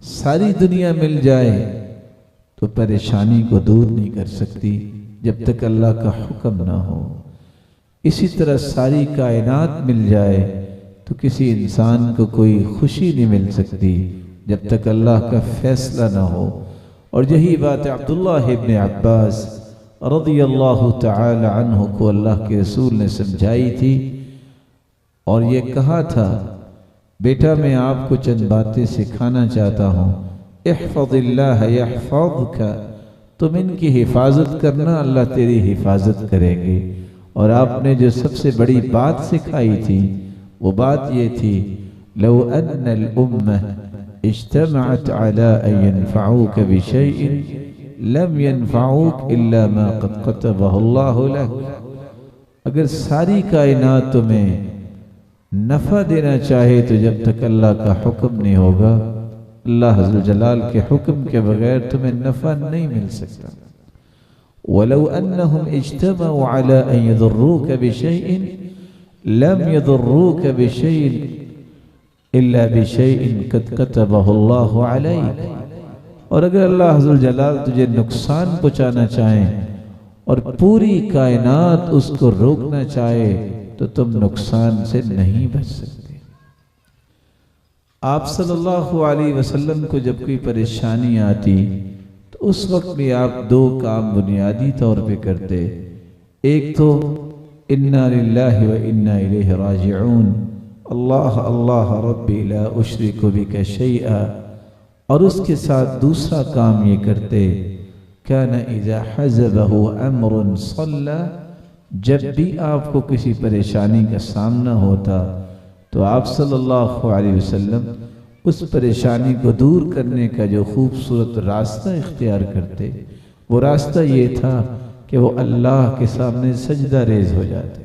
ساری دنیا مل جائے تو پریشانی کو دور نہیں کر سکتی جب تک اللہ کا حکم نہ ہو۔ اسی طرح ساری کائنات مل جائے تو کسی انسان کو کوئی خوشی نہیں مل سکتی جب تک اللہ کا فیصلہ نہ ہو۔ اور یہی بات عبداللہ ابن عباس رضی اللہ تعالی عنہ کو اللہ کے رسول نے سمجھائی تھی، اور یہ کہا تھا بیٹا میں آپ کو چند باتیں سکھانا چاہتا ہوں، احفظ اللہ یحفظک، تم ان کی حفاظت کرنا اللہ تیری حفاظت کریں گے۔ اور آپ نے جو سب سے بڑی بات سکھائی تھی وہ بات یہ تھی، لو ان الامہ اجتمعت على ان ينفعوك بشيء لم ينفعوك الا ما قد كتبه الله لك، اگر ساری کائنات تمہیں نفع دینا چاہے تو جب تک اللہ کا حکم نہیں ہوگا، اللہ عز و جلال کے حکم کے بغیر تمہیں نفع نہیں مل سکتا۔ وَلَوْ أَنَّهُمْ اجْتَمَعُوا عَلَىٰ أَن يَضُرُّوكَ بِشَيْءٍ لَمْ يَضُرُّوكَ بِشَيْءٍ إِلَّا بِشَيْءٍ قَدْ كَتَبَهُ اللَّهُ عَلَيْكَ، اور اگر اللہ عز و جلال تجھے نقصان پہنچانا چاہیں اور پوری کائنات اس کو روکنا چاہے تو تم نقصان سے نہیں بچ سکتے۔ آپ صلی اللہ علیہ وسلم کو جب کوئی پریشانی آتی تو اس وقت بھی آپ دو کام بنیادی طور پہ کرتے، ایک تو انا للہ و انا الیہ راجعون، اللہ اللہ ربی لا اشرک بک شیئا، اور اس کے ساتھ دوسرا کام یہ کرتے، کان اذا حزبہ امر صلی، جب بھی آپ کو کسی پریشانی کا سامنا ہوتا تو آپ صلی اللہ علیہ وسلم اس پریشانی کو دور کرنے کا جو خوبصورت راستہ اختیار کرتے، وہ راستہ یہ تھا کہ وہ اللہ کے سامنے سجدہ ریز ہو جاتے۔